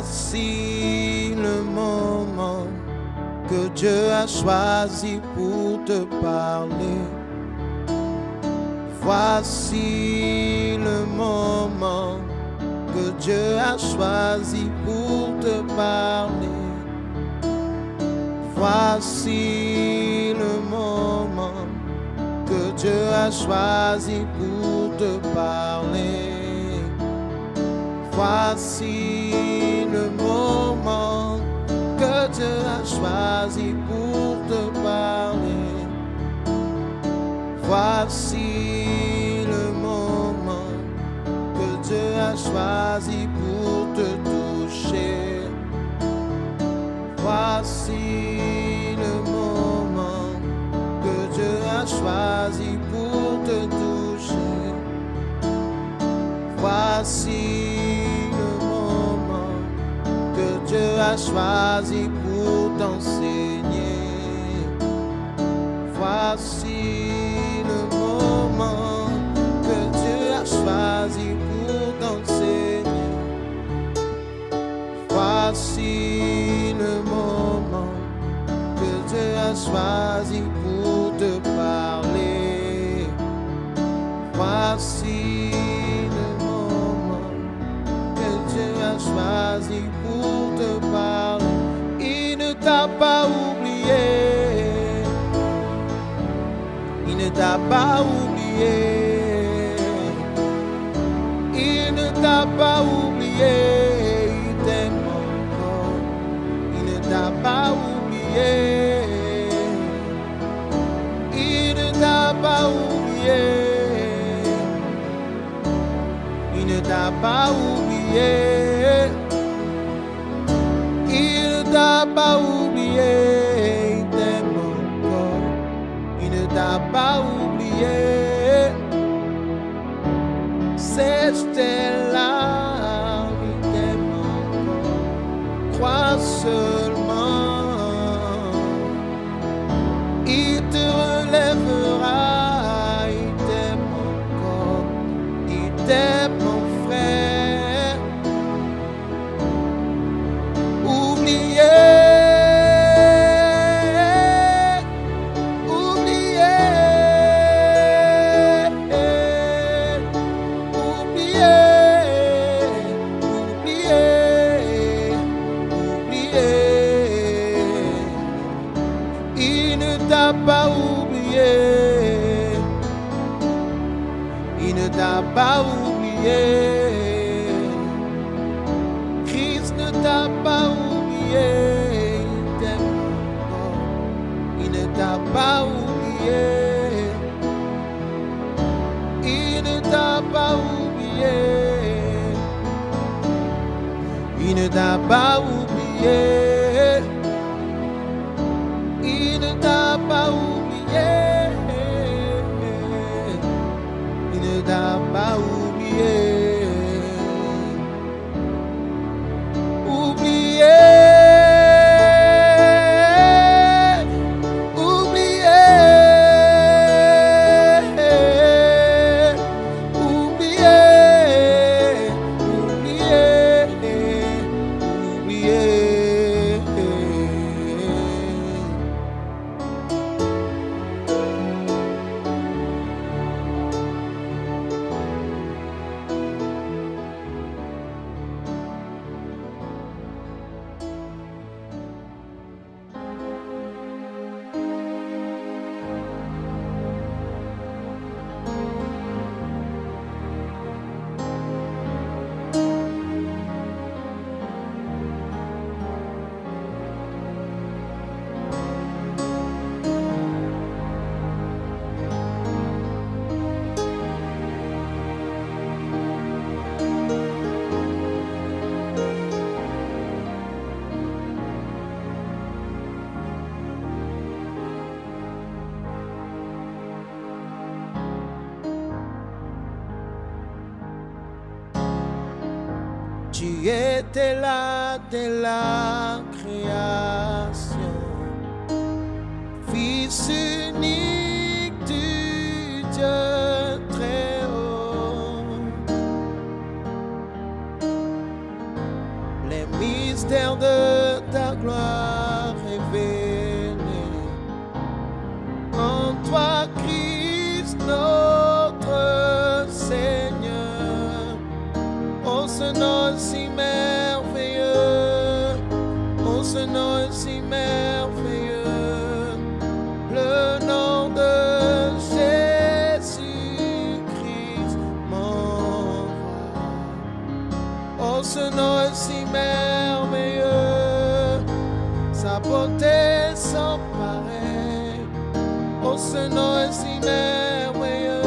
Voici le moment que Dieu a choisi pour te parler. Voici le moment que Dieu a choisi pour te parler. Voici le moment que Dieu a choisi pour te parler. Voici le moment que Dieu a choisi pour te parler. Voici le moment que Dieu a choisi pour te toucher. Voici le moment que Dieu a choisi pour te toucher. Voici le moment que Dieu a choisi pour t'enseigner. Voici le moment que Dieu a choisi pour t'enseigner. Voici le moment que Dieu a choisi pour te parler. Voici le moment que Dieu a choisi pour te parler. Il ne t'a pas oublié. Il ne t'a pas oublié. Il ne t'a pas oublié. Il t'aime encore. Il ne t'a pas oublié. Il ne t'a pas oublié. Il ne t'a pas oublié. Il ne t'a pas oublié. Il t'aime encore. Il ne t'a pas oublié. C'est là, il t'aime encore. Crois seulement. Il te relèvera. Il t'aime encore. Il t'aime, mon frère. Oubliez. Pas oublié, il ne t'a pas oublié. Christ ne t'a pas oublié, il t'aime encore. Il ne t'a pas oublié, il ne t'a pas oublié, il ne t'a pas oublié. Il ne t'a pas oublié. Il ne t'a pas oublié. Oublié. Oublié. Oublié. Oublié. Oublié. Tu étais là dès la création, Fils unique du Dieu très haut. Les sans pareil. Oh, ce nom est si merveilleux,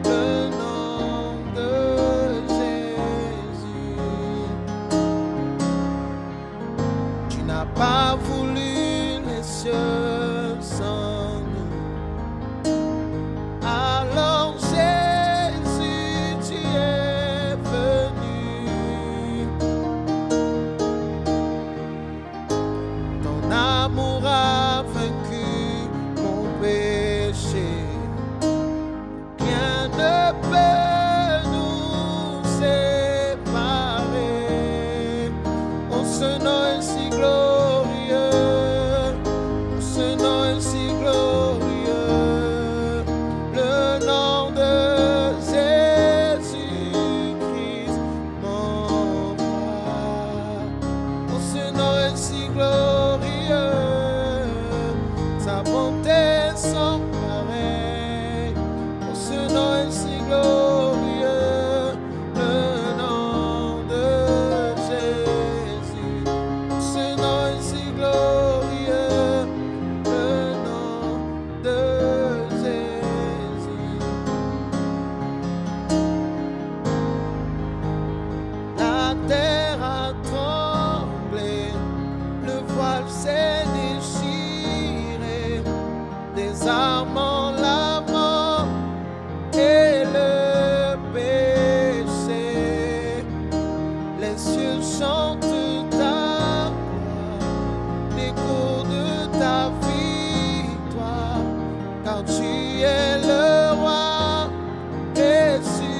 le nom de Jésus. Tu n'as pas voulu les cieux sans nous. Alors Jésus, tu es venu. Ton amour a vaincu mon péché. Rien ne peut nous séparer. Oh, ce nom est si glorieux. Oh, ce nom est si glorieux. Le nom de Jésus-Christ, mon roi. Oh, ce nom est si glorieux. Sa bonté sans pareil. Oh, ce nom est si glorieux. Le nom de Jésus. Oh, ce nom est si glorieux. Le nom de Jésus. La terre a tremblé, le voile s'est déchiré, désarmant la mort et le péché. Les cieux chantent ta gloire, l'écho de ta victoire, car tu es le roi ressuscité.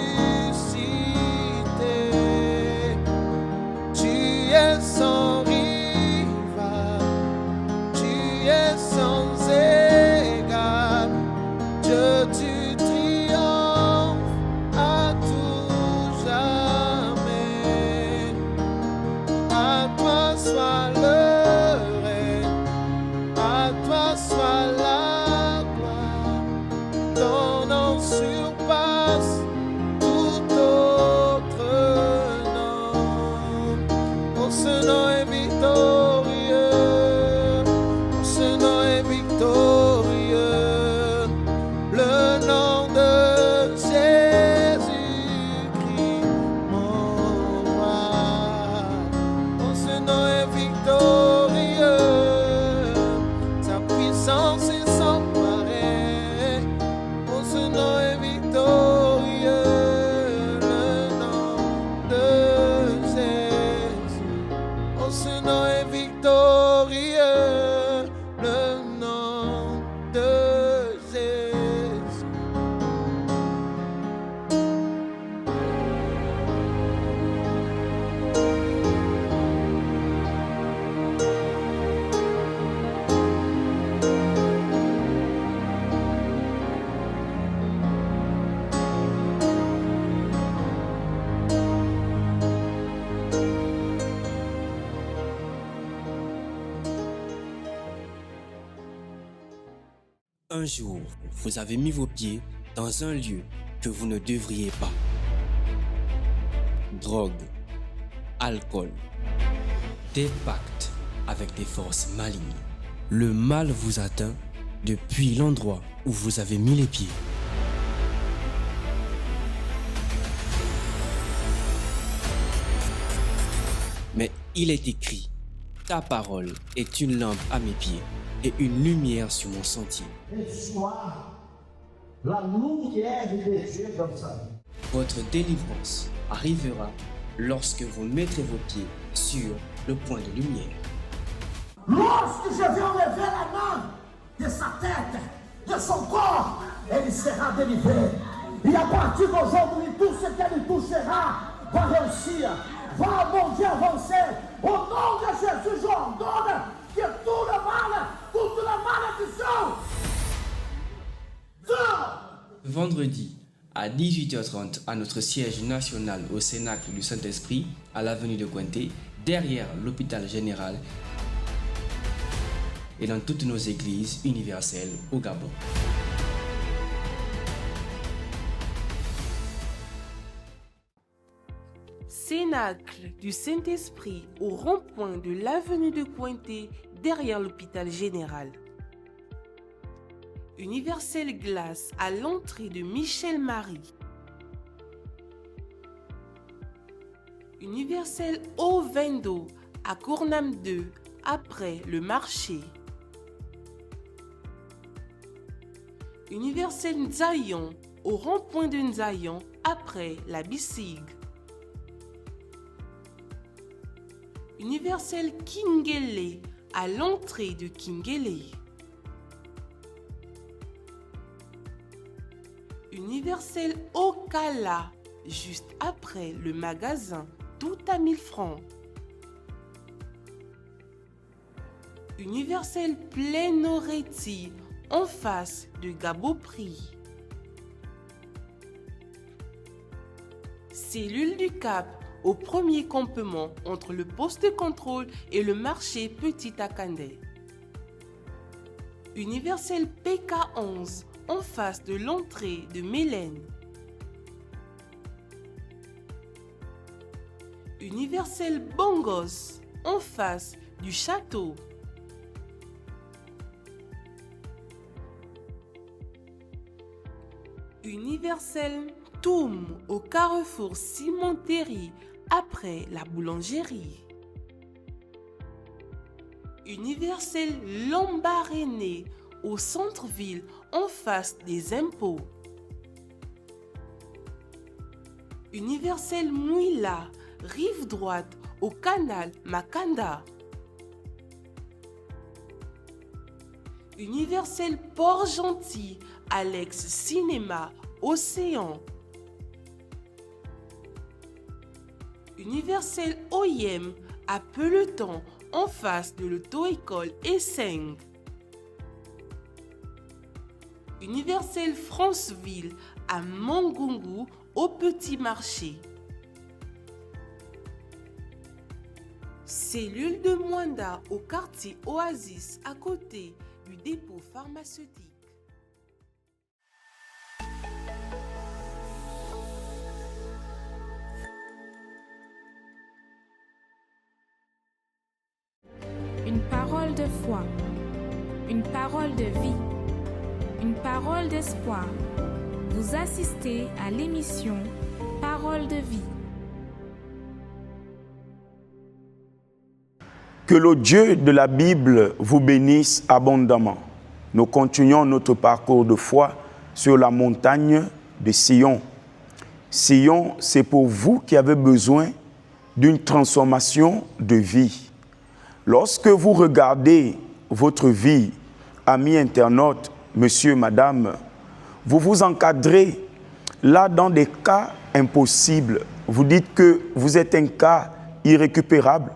Tu es sans rival, tu es sans égal. Dieu, tu triomphes à tout jamais. À toi soit le règne, à toi soit la gloire. Ton nom surpasse tout autre nom. Oh, ce nom est victorieux. Oh, ce nom est victorieux. Le nom de Jésus-Christ, mon roi. Oh, ce nom est victorieux. Sa puissance est sans pareil. Oh, ce nom est victorieux. Le nom de Jésus. Oh, ce nom est victorieux. Le nom de Jésus. Un jour, vous avez mis vos pieds dans un lieu que vous ne devriez pas. Drogue, alcool, des pactes avec des forces malignes. Le mal vous atteint depuis l'endroit où vous avez mis les pieds. Mais il est écrit, ta parole est une lampe à mes pieds et une lumière sur mon sentier. Soir, la lumière de Dieu dans sa vie. Votre délivrance arrivera lorsque vous mettrez vos pieds sur le point de lumière. Lorsque je vais enlever la main de sa tête, de son corps, il sera délivré. Et à partir d'aujourd'hui, tout ce qu'elle touchera va réussir, va mon Dieu avancer. Au nom de Jésus, j'ordonne que tout le mal, toute la malédiction, sort. Vendredi à 18h30 à notre siège national au Cénacle du Saint-Esprit à l'avenue de Cointé, derrière l'hôpital général et dans toutes nos églises universelles au Gabon. Cénacle du Saint-Esprit au rond-point de l'avenue de Cointé derrière l'hôpital général. Universel Glace à l'entrée de Michel Marie. Universel Eau Vendo à Cournam 2 après le marché. Universel Nzayon au rond-point de Nzayon après la Bissig. Universel Kingele à l'entrée de Kingele. Universel Okala juste après le magasin tout à 1000 francs. Universel Plenoreti en face de Gaboprix. Cellule du Cap au premier campement entre le poste de contrôle et le marché Petit Akandé. Universel PK11 en face de l'entrée de Mélène. Universel Bongos en face du château. Universel Toum au carrefour Cimenterie après la boulangerie. Universel Lambaréné au centre-ville en face des impôts. Universel Mouila, rive droite au canal Makanda. Universel Port-Gentil, Alex Cinéma, Océan. Universel OIM à Peloton en face de l'auto-école Esseng. Universel Franceville à Mangungu au Petit Marché. Cellule de Mwanda au quartier Oasis à côté du dépôt pharmaceutique. Une parole de foi, une parole de vie, une parole d'espoir. Vous assistez à l'émission Parole de vie. Que le Dieu de la Bible vous bénisse abondamment. Nous continuons notre parcours de foi sur la montagne de Sion. Sion, c'est pour vous qui avez besoin d'une transformation de vie. Lorsque vous regardez votre vie, amis internautes, monsieur, madame, vous vous encadrez là dans des cas impossibles. Vous dites que vous êtes un cas irrécupérable,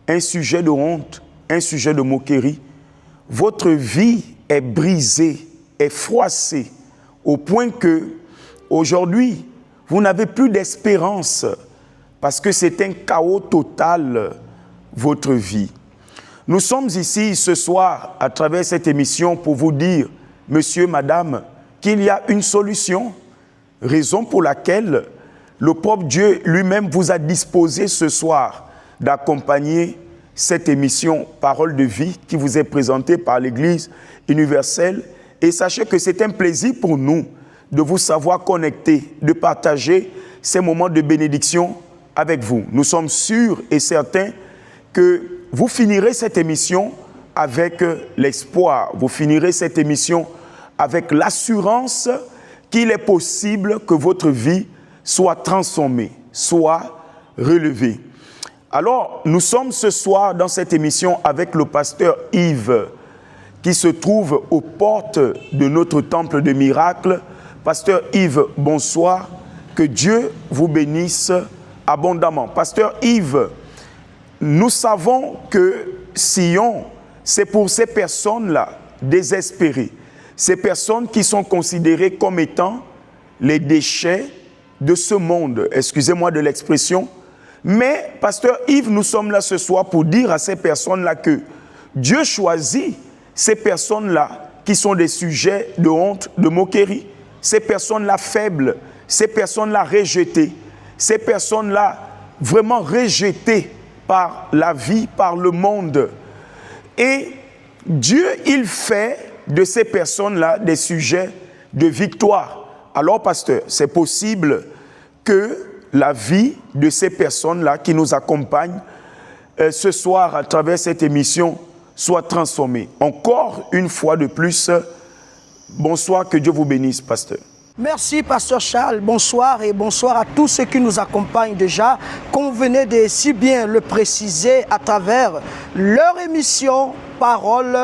un sujet de honte, un sujet de moquerie. Votre vie est brisée, est froissée, au point que, aujourd'hui, vous n'avez plus d'espérance, parce que c'est un chaos total, votre vie. Nous sommes ici ce soir, à travers cette émission, pour vous dire, monsieur, madame, qu'il y a une solution, raison pour laquelle le propre Dieu lui-même vous a disposé ce soir d'accompagner cette émission Parole de vie qui vous est présentée par l'Église universelle. Et sachez que c'est un plaisir pour nous de vous savoir connecter, de partager ces moments de bénédiction avec vous. Nous sommes sûrs et certains que vous finirez cette émission avec l'espoir, vous finirez cette émission avec l'assurance qu'il est possible que votre vie soit transformée, soit relevée. Alors, nous sommes ce soir dans cette émission avec le pasteur Yves, qui se trouve aux portes de notre temple de miracles. Pasteur Yves, bonsoir. Que Dieu vous bénisse abondamment. Pasteur Yves, nous savons que Sion, c'est pour ces personnes-là désespérées. Ces personnes qui sont considérées comme étant les déchets de ce monde. Excusez-moi de l'expression. Mais, pasteur Yves, nous sommes là ce soir pour dire à ces personnes-là que Dieu choisit ces personnes-là qui sont des sujets de honte, de moquerie, ces personnes-là faibles, ces personnes-là rejetées, ces personnes-là vraiment rejetées par la vie, par le monde. Et Dieu, il fait de ces personnes-là des sujets de victoire. Alors, pasteur, c'est possible que la vie de ces personnes-là qui nous accompagnent ce soir à travers cette émission soit transformée. Encore une fois de plus, bonsoir, que Dieu vous bénisse, pasteur. Merci, pasteur Charles. Bonsoir et bonsoir à tous ceux qui nous accompagnent déjà. Comme vous venez de si bien le préciser à travers leur émission Parole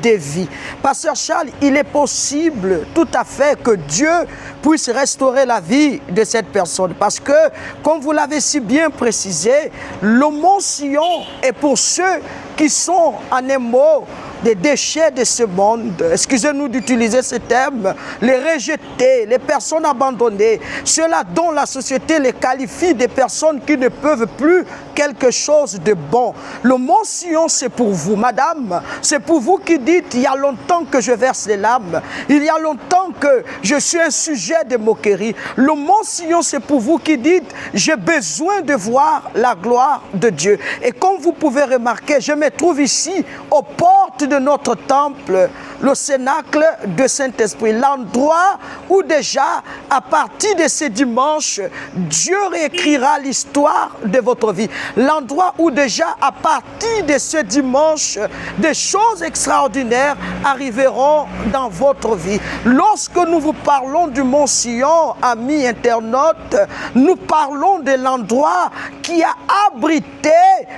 de vie. Pasteur Charles, il est possible tout à fait que Dieu puisse restaurer la vie de cette personne. Parce que, comme vous l'avez si bien précisé, le mont Sion est pour ceux qui sont, en un mot, des déchets de ce monde. Excusez-nous d'utiliser ce terme. Les rejetés, les personnes abandonnées, ceux-là dont la société les qualifie des personnes qui ne peuvent plus quelque chose de bon. Le mont Sion, c'est pour vous, madame. C'est pour vous qui dites, il y a longtemps que je verse les larmes. Il y a longtemps que je suis un sujet de moquerie. Le mont Sion, c'est pour vous qui dites, j'ai besoin de voir la gloire de Dieu. Et comme vous pouvez remarquer, je me trouve ici aux portes de notre temple, le cénacle de Saint-Esprit, l'endroit où déjà, à partir de ce dimanche, Dieu réécrira l'histoire de votre vie. L'endroit où déjà, à partir de ce dimanche, des choses extraordinaires arriveront dans votre vie. Lorsque nous vous parlons du mont Sion, amis internautes, nous parlons de l'endroit qui a abrité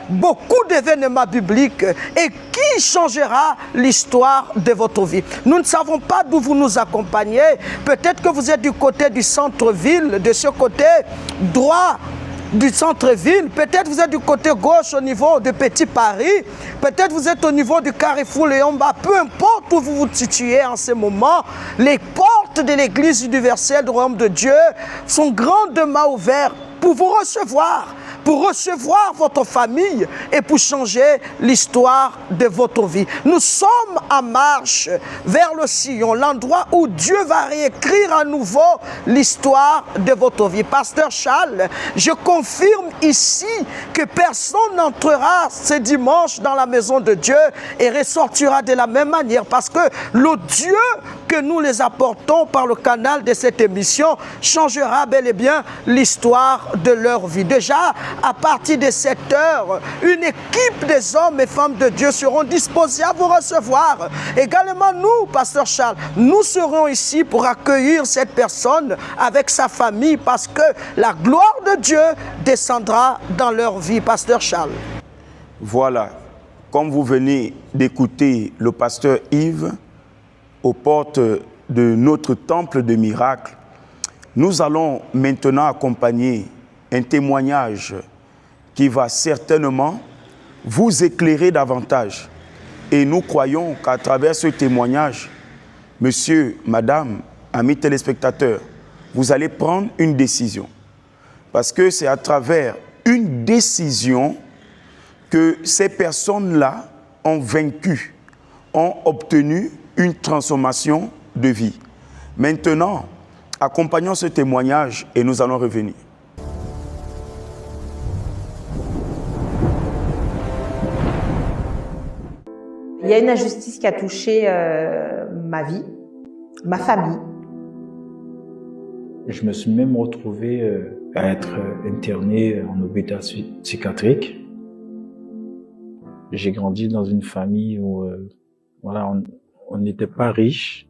beaucoup d'événements bibliques et qui changera l'histoire de votre vie. Nous ne savons pas d'où vous nous accompagnez. Peut-être que vous êtes du côté du centre-ville, de ce côté droit du centre-ville. Peut-être vous êtes du côté gauche au niveau de Petit Paris. Peut-être vous êtes au niveau du Carrefour Léomba. Peu importe où vous vous situez en ce moment, les portes de l'église universelle du royaume de Dieu sont grandement ouvertes pour vous recevoir, pour recevoir votre famille et pour changer l'histoire de votre vie. Nous sommes en marche vers le Sion, l'endroit où Dieu va réécrire à nouveau l'histoire de votre vie. Pasteur Charles, je confirme ici que personne n'entrera ce dimanche dans la maison de Dieu et ressortira de la même manière, parce que le Dieu que nous les apportons par le canal de cette émission changera bel et bien l'histoire de leur vie. Déjà, à partir de cette heure, une équipe des hommes et femmes de Dieu seront disposés à vous recevoir. Également nous, pasteur Charles, nous serons ici pour accueillir cette personne avec sa famille, parce que la gloire de Dieu descendra dans leur vie, pasteur Charles. Voilà, comme vous venez d'écouter le pasteur Yves aux portes de notre temple de miracles, nous allons maintenant accompagner un témoignage qui va certainement vous éclairer davantage. Et nous croyons qu'à travers ce témoignage, monsieur, madame, amis téléspectateurs, vous allez prendre une décision. Parce que c'est à travers une décision que ces personnes-là ont vaincu, ont obtenu une transformation de vie. Maintenant, accompagnons ce témoignage et nous allons revenir. Il y a une injustice qui a touché ma vie, ma famille. Je me suis même retrouvé à être interné en hôpital psychiatrique. J'ai grandi dans une famille où voilà, on n'était pas riche,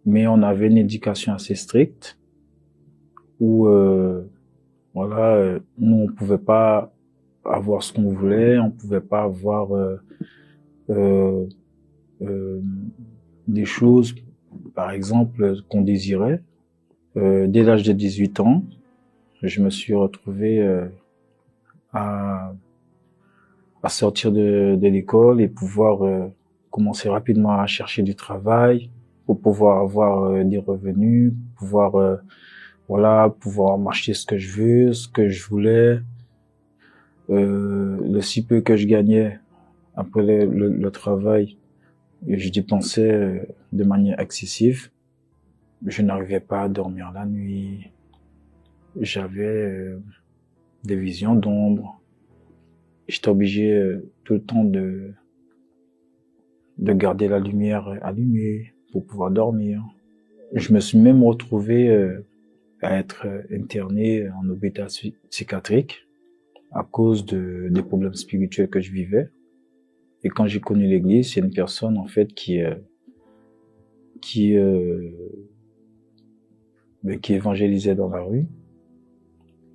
mais on avait une éducation assez stricte, où voilà, nous on pouvait pas avoir ce qu'on voulait, on pouvait pas avoir des choses, par exemple, qu'on désirait. Dès l'âge de 18 ans, je me suis retrouvé à sortir de l'école et pouvoir commencer rapidement à chercher du travail pour pouvoir avoir des revenus, pouvoir pouvoir m'acheter ce que je veux, ce que je voulais. Le si peu que je gagnais après le travail, je dépensais de manière excessive. Je n'arrivais pas à dormir la nuit. J'avais des visions d'ombre. J'étais obligé tout le temps de garder la lumière allumée pour pouvoir dormir. Je me suis même retrouvé à être interné en hôpital psychiatrique à cause des problèmes spirituels que je vivais. Et quand j'ai connu l'église, c'est une personne en fait qui évangélisait dans la rue,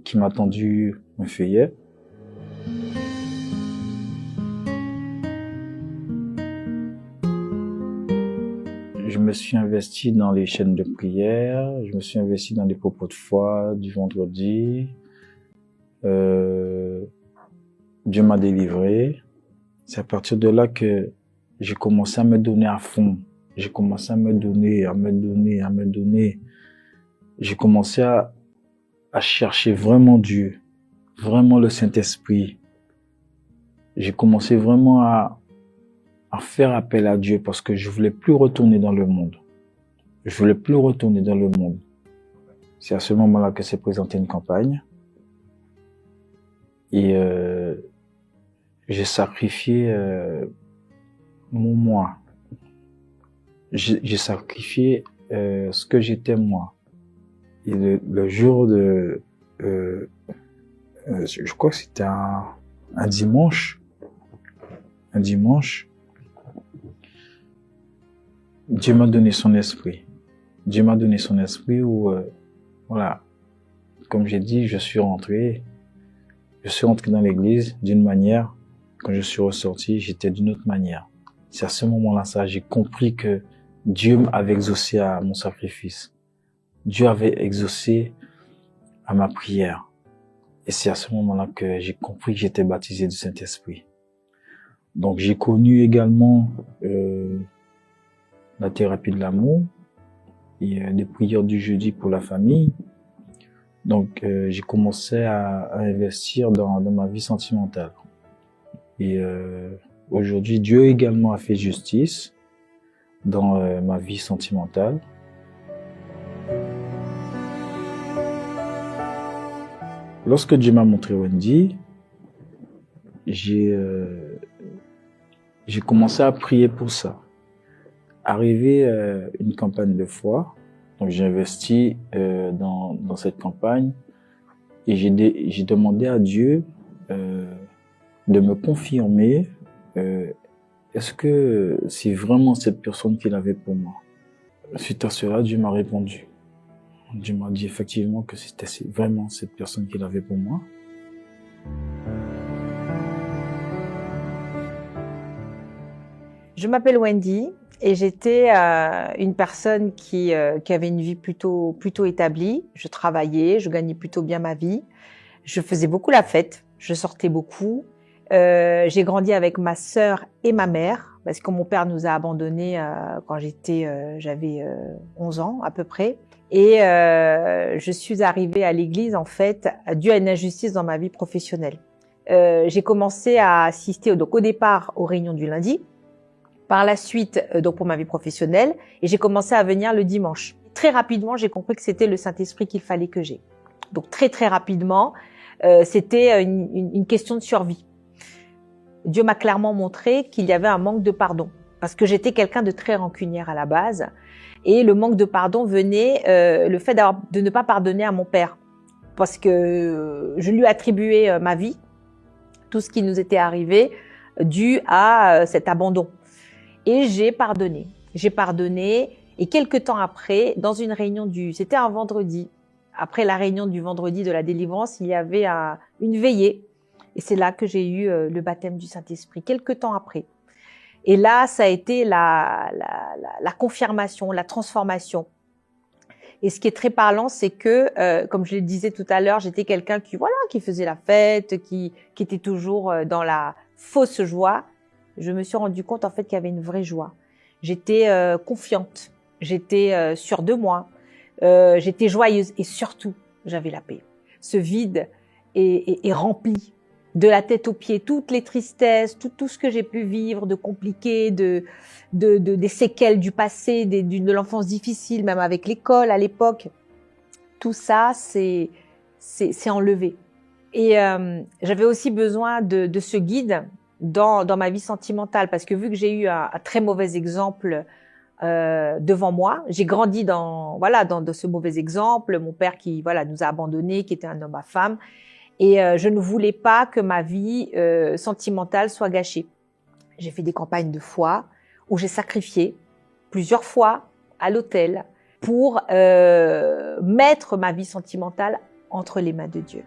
qui m'a tendu un feuillet. Je me suis investi dans les chaînes de prière, je me suis investi dans les propos de foi du vendredi. Dieu m'a délivré. C'est à partir de là que j'ai commencé à me donner à fond. J'ai commencé à me donner. J'ai commencé à chercher vraiment Dieu, vraiment le Saint-Esprit. J'ai commencé vraiment à faire appel à Dieu parce que je voulais plus retourner dans le monde. Je voulais plus retourner dans le monde. C'est à ce moment-là que s'est présentée une campagne. Et j'ai sacrifié mon moi. J'ai sacrifié ce que j'étais moi. Et le jour de... je crois que c'était un dimanche. Un dimanche. Dieu m'a donné son esprit. Dieu m'a donné son esprit où, voilà, comme j'ai dit, je suis rentré dans l'église d'une manière. Quand je suis ressorti, j'étais d'une autre manière. C'est à ce moment-là, j'ai compris que Dieu avait exaucé à mon sacrifice. Dieu avait exaucé à ma prière. Et c'est à ce moment-là que j'ai compris que j'étais baptisé du Saint-Esprit. Donc j'ai connu également la thérapie de l'amour et des prières du jeudi pour la famille. Donc j'ai commencé à investir dans ma vie sentimentale. Et aujourd'hui, Dieu également a fait justice dans ma vie sentimentale. Lorsque Dieu m'a montré Wendy, j'ai commencé à prier pour ça. Arrivé une campagne de foi, donc j'ai investi dans cette campagne et j'ai demandé à Dieu de me confirmer est-ce que c'est vraiment cette personne qu'il avait pour moi. Suite à cela, Dieu m'a répondu. Dieu m'a dit effectivement que c'était vraiment cette personne qu'il avait pour moi. Je m'appelle Wendy et j'étais une personne qui avait une vie plutôt établie. Je travaillais, je gagnais plutôt bien ma vie. Je faisais beaucoup la fête, je sortais beaucoup. J'ai grandi avec ma sœur et ma mère parce que mon père nous a abandonnés quand j'avais 11 ans à peu près. Et je suis arrivée à l'église en fait dû à une injustice dans ma vie professionnelle. J'ai commencé à assister donc au départ aux réunions du lundi, par la suite donc pour ma vie professionnelle, et j'ai commencé à venir le dimanche. Très rapidement, j'ai compris que c'était le Saint-Esprit qu'il fallait que j'aie. Donc très rapidement, c'était une question de survie. Dieu m'a clairement montré qu'il y avait un manque de pardon parce que j'étais quelqu'un de très rancunière à la base. Et le manque de pardon venait le fait de ne pas pardonner à mon père parce que je lui attribuais ma vie, tout ce qui nous était arrivé, dû à cet abandon. Et j'ai pardonné. Et quelques temps après, dans une réunion c'était un vendredi, après la réunion du vendredi de la délivrance, il y avait une veillée. Et c'est là que j'ai eu le baptême du Saint-Esprit, quelques temps après. Et là, ça a été la confirmation, la transformation. Et ce qui est très parlant, c'est que, comme je le disais tout à l'heure, j'étais quelqu'un qui faisait la fête, qui était toujours dans la fausse joie. Je me suis rendu compte, en fait, qu'il y avait une vraie joie. J'étais confiante, j'étais sûre de moi, j'étais joyeuse et surtout, j'avais la paix. Ce vide est rempli. De la tête aux pieds, toutes les tristesses, tout ce que j'ai pu vivre de compliqué, des séquelles du passé, de l'enfance difficile, même avec l'école à l'époque, tout ça, c'est enlevé. Et j'avais aussi besoin de ce guide dans ma vie sentimentale, parce que vu que j'ai eu un très mauvais exemple devant moi, j'ai grandi dans ce mauvais exemple, mon père qui nous a abandonnés, qui était un homme à femme, et je ne voulais pas que ma vie sentimentale soit gâchée. J'ai fait des campagnes de foi où j'ai sacrifié plusieurs fois à l'autel pour mettre ma vie sentimentale entre les mains de Dieu.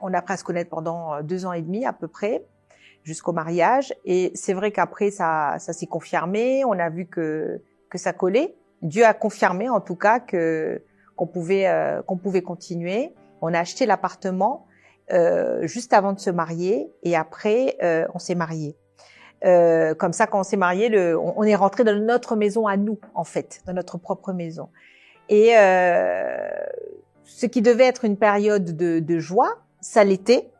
On a appris à se connaître pendant 2 ans et demi à peu près, jusqu'au mariage. Et c'est vrai qu'après, ça s'est confirmé. On a vu que ça collait. Dieu a confirmé en tout cas qu'on pouvait continuer. On a acheté l'appartement juste avant de se marier. Et après, on s'est mariés. Comme ça, quand on s'est mariés, on est rentré dans notre maison à nous, en fait, dans notre propre maison. Et ce qui devait être une période de joie, ça l'était,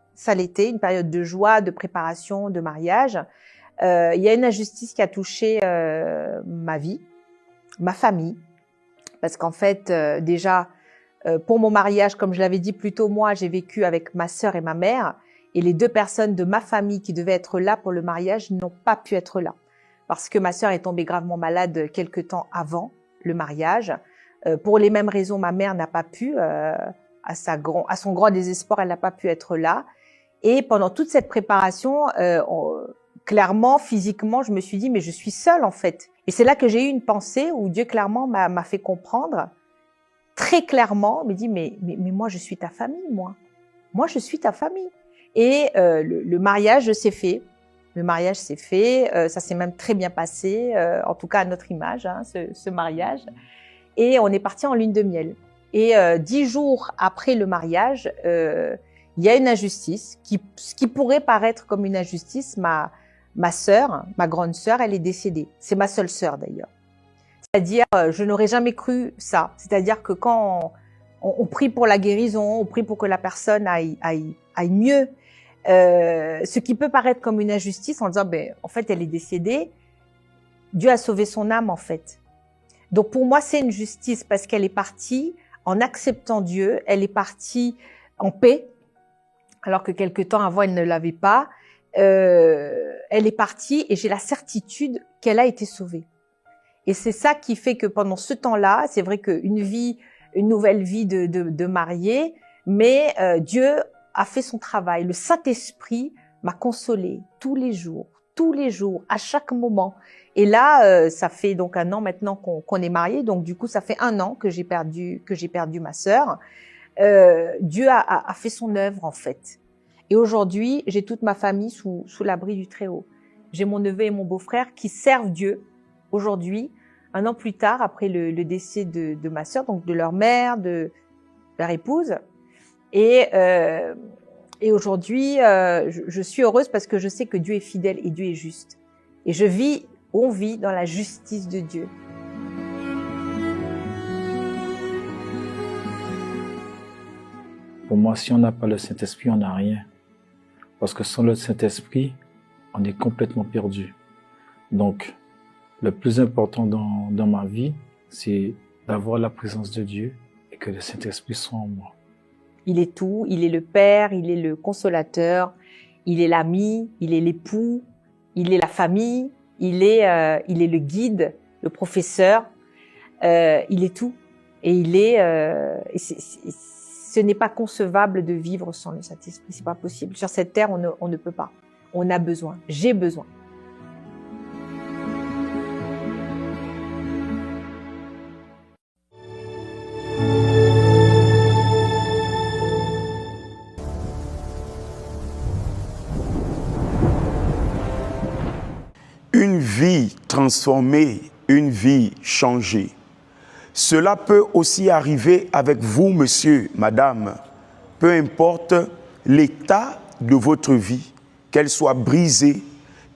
une période de joie, de préparation, de mariage. Il y a une injustice qui a touché ma vie, ma famille, parce qu'en fait, déjà, pour mon mariage, comme je l'avais dit plus tôt, moi, j'ai vécu avec ma sœur et ma mère, et les 2 personnes de ma famille qui devaient être là pour le mariage n'ont pas pu être là, parce que ma sœur est tombée gravement malade quelque temps avant le mariage. Pour les mêmes raisons, ma mère n'a pas pu, à son grand désespoir, elle n'a pas pu être là. Et pendant toute cette préparation, clairement, physiquement, je me suis dit, mais je suis seule en fait. Et c'est là que j'ai eu une pensée où Dieu clairement m'a fait comprendre, très clairement, me dit, mais moi je suis ta famille, moi. Moi je suis ta famille. Et le mariage s'est fait. Le mariage s'est fait, ça s'est même très bien passé, en tout cas à notre image, hein, ce mariage. Et on est parti en lune de miel. Et 10 jours après le mariage, il y a une injustice ce qui pourrait paraître comme une injustice. Ma sœur, ma grande sœur, elle est décédée. C'est ma seule sœur d'ailleurs. C'est-à-dire, je n'aurais jamais cru ça. C'est-à-dire que quand on prie pour la guérison, on prie pour que la personne aille mieux, ce qui peut paraître comme une injustice en disant, en fait, elle est décédée. Dieu a sauvé son âme en fait. Donc pour moi, c'est une justice parce qu'elle est partie en acceptant Dieu, elle est partie en paix, alors que quelque temps avant, elle ne l'avait pas. Elle est partie et j'ai la certitude qu'elle a été sauvée. Et c'est ça qui fait que pendant ce temps-là, c'est vrai qu'une nouvelle vie de mariée, mais Dieu a fait son travail. Le Saint-Esprit m'a consolée tous les jours, à chaque moment. Et là, ça fait donc 1 an maintenant qu'on est mariés. Donc du coup, ça fait 1 an que j'ai perdu ma sœur. Dieu a fait son œuvre en fait. Et aujourd'hui, j'ai toute ma famille sous l'abri du Très-Haut. J'ai mon neveu et mon beau-frère qui servent Dieu aujourd'hui, 1 an plus tard, après le décès de ma sœur, donc de leur mère, de leur épouse. Et aujourd'hui, je suis heureuse parce que je sais que Dieu est fidèle et Dieu est juste. Et on vit dans la justice de Dieu. Pour moi, si on n'a pas le Saint-Esprit, on n'a rien. Parce que sans le Saint-Esprit, on est complètement perdu. Donc, le plus important dans ma vie, c'est d'avoir la présence de Dieu et que le Saint-Esprit soit en moi. Il est tout, il est le Père, il est le consolateur, il est l'ami, il est l'époux, il est la famille, il est le guide, le professeur, il est tout. Et ce n'est pas concevable de vivre sans le Saint-Esprit, c'est pas possible. Sur cette terre, on ne peut pas. On a besoin, j'ai besoin. Une vie transformée, une vie changée. Cela peut aussi arriver avec vous, monsieur, madame. Peu importe l'état de votre vie, qu'elle soit brisée,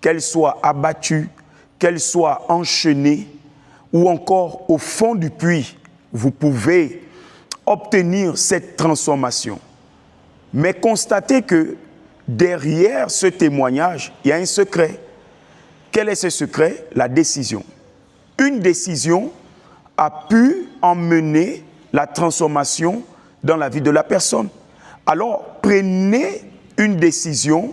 qu'elle soit abattue, qu'elle soit enchaînée, ou encore au fond du puits, vous pouvez obtenir cette transformation. Mais constatez que derrière ce témoignage, il y a un secret. Quel est ce secret? La décision. Une décision a pu emmener la transformation dans la vie de la personne. alors prenez une décision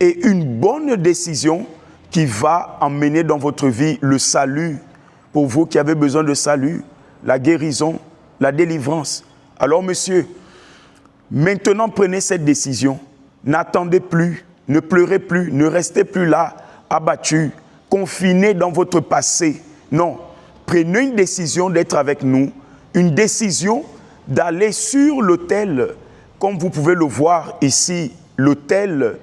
et une bonne décision qui va emmener dans votre vie le salut pour vous qui avez besoin de salut, la guérison, la délivrance. Alors monsieur, maintenant prenez cette décision. N'attendez plus, ne pleurez plus, ne restez plus là, abattu, confiné dans votre passé. Non, prenez une décision d'être avec nous, une décision d'aller sur l'autel, comme vous pouvez le voir ici, l'autel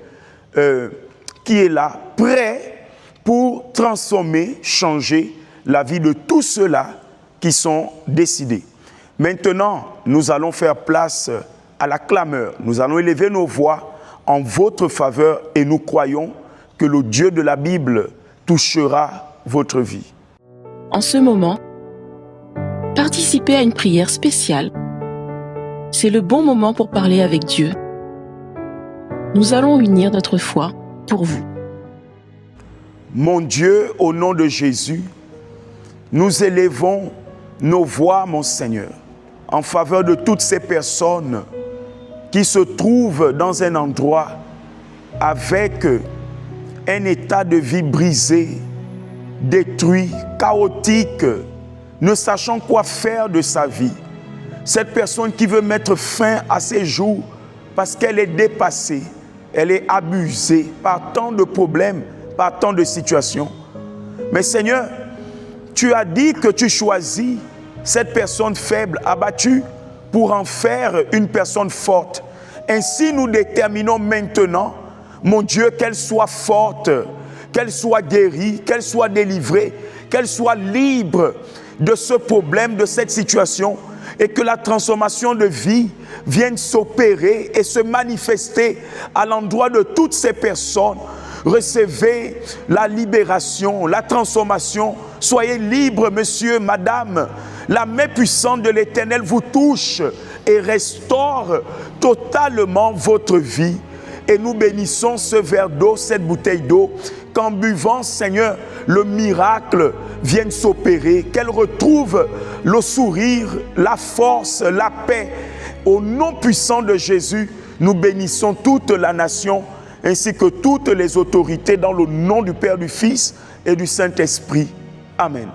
qui est là, prêt pour transformer, changer la vie de tous ceux-là qui sont décidés. Maintenant, nous allons faire place à la clameur. Nous allons élever nos voix en votre faveur et nous croyons que le Dieu de la Bible touchera votre vie. En ce moment, participez à une prière spéciale. C'est le bon moment pour parler avec Dieu. Nous allons unir notre foi pour vous. Mon Dieu, au nom de Jésus, nous élevons nos voix, mon Seigneur, en faveur de toutes ces personnes qui se trouvent dans un endroit avec un état de vie brisé, détruit, chaotique, ne sachant quoi faire de sa vie. Cette personne qui veut mettre fin à ses jours parce qu'elle est dépassée, elle est abusée par tant de problèmes, par tant de situations. Mais Seigneur, tu as dit que tu choisis cette personne faible, abattue, pour en faire une personne forte. Ainsi, nous déterminons maintenant, mon Dieu, qu'elle soit forte, qu'elle soit guérie, qu'elle soit délivrée, qu'elle soit libre de ce problème, de cette situation, et que la transformation de vie vienne s'opérer et se manifester à l'endroit de toutes ces personnes. Recevez la libération, la transformation. Soyez libres, monsieur, madame. La main puissante de l'Éternel vous touche et restaure totalement votre vie. Et nous bénissons ce verre d'eau, cette bouteille d'eau, qu'en buvant, Seigneur, le miracle vienne s'opérer, qu'elle retrouve le sourire, la force, la paix. Au nom puissant de Jésus, nous bénissons toute la nation, ainsi que toutes les autorités dans le nom du Père, du Fils et du Saint-Esprit. Amen.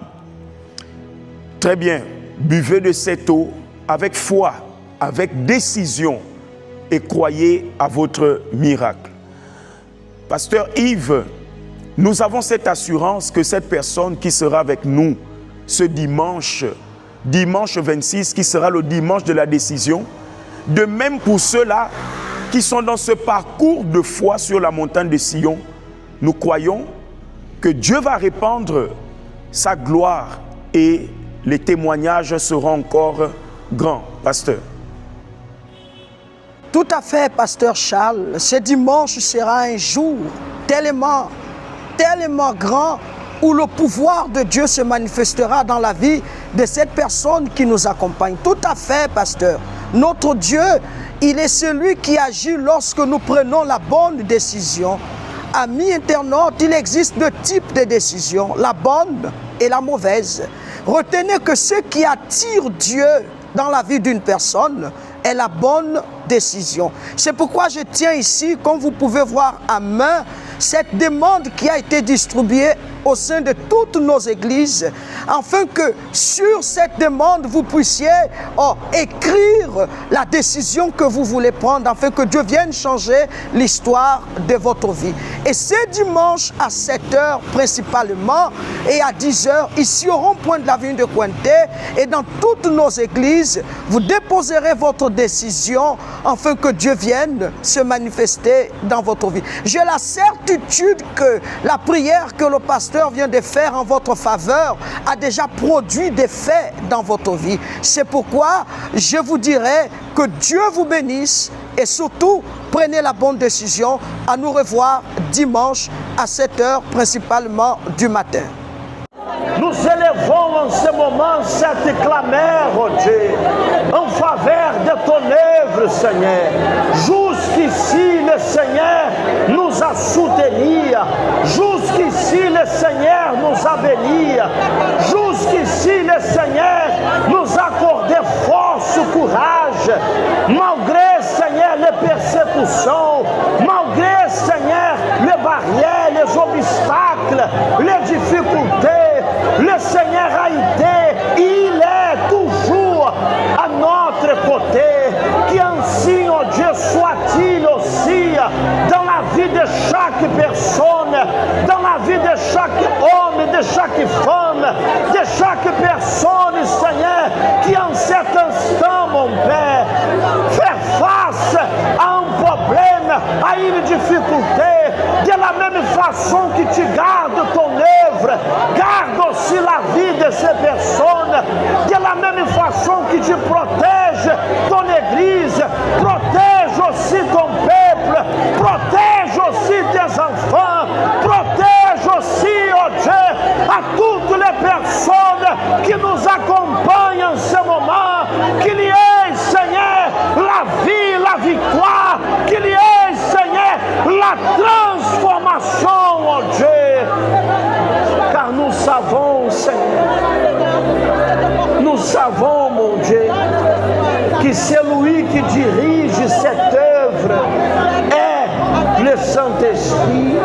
Très bien, buvez de cette eau avec foi, avec décision et croyez à votre miracle. Pasteur Yves, nous avons cette assurance que cette personne qui sera avec nous ce dimanche 26, qui sera le dimanche de la décision, de même pour ceux-là qui sont dans ce parcours de foi sur la montagne de Sion, nous croyons que Dieu va répandre sa gloire et les témoignages seront encore grands. Pasteur. Tout à fait, Pasteur Charles. Ce dimanche sera un jour tellement grand où le pouvoir de Dieu se manifestera dans la vie de cette personne qui nous accompagne. Tout à fait, Pasteur. Notre Dieu, il est celui qui agit lorsque nous prenons la bonne décision. Amis internautes, il existe deux types de décisions, la bonne et la mauvaise. Retenez que ce qui attire Dieu dans la vie d'une personne est la bonne décision. C'est pourquoi je tiens ici, comme vous pouvez voir à main, cette demande qui a été distribuée au sein de toutes nos églises, afin que sur cette demande, vous puissiez écrire la décision que vous voulez prendre, afin que Dieu vienne changer l'histoire de votre vie. Et c'est dimanche à 7h principalement, et à 10h, ici au rond-point de l'avenue de Cointé, et dans toutes nos églises, vous déposerez votre décision, afin que Dieu vienne se manifester dans votre vie. J'ai la certitude que la prière que le pasteur vient de faire en votre faveur a déjà produit des faits dans votre vie. C'est pourquoi je vous dirais que Dieu vous bénisse et surtout prenez la bonne décision. À nous revoir dimanche à 7h principalement du matin. Nous élevons en ce moment cette clameur, oh Dieu, en faveur de ton œuvre, Seigneur. Jusqu'ici, le Seigneur nous a soutenus. Jusqu'ici, le Seigneur nous a bénis. Jusqu'ici, le Seigneur nous a accordé force, courage. Malgré, Seigneur, les bénédiction, malgré, Seigneur, les barrières, les obstacles, les difficultés. Le Seigneur a été, il est toujours à notre côté. Qu'ainsi, oh Dieu, soit-il aussi dans la vie de chaque personne, dans la vie de chaque homme, de chaque femme, de chaque personne, Seigneur, qui en cet instant, mon Père, fait face à un problème, à une difficulté, de la même façon que tu gardes ton œuvre, garde aussi la vie de ces personnes, de la même façon que tu protèges ton Église, protège aussi ton peuple, protège aussi tes enfants, protège aussi, oh Dieu, à toutes les personnes qui nous accompagnent en ce moment, qu'il y ait, Seigneur, la vie, la victoire, qu'il y ait, Seigneur, la transformation, oh Dieu, car nous savons, Seigneur, nous savons, mon Dieu, que celui qui dirige cette œuvre est le Saint-Esprit.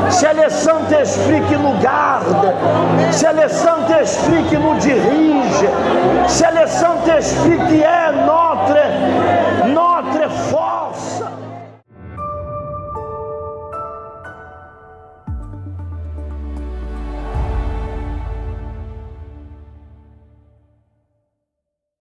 C'est le Saint-Esprit qui nous garde, c'est le Saint-Esprit qui nous dirige, c'est le Saint-Esprit qui est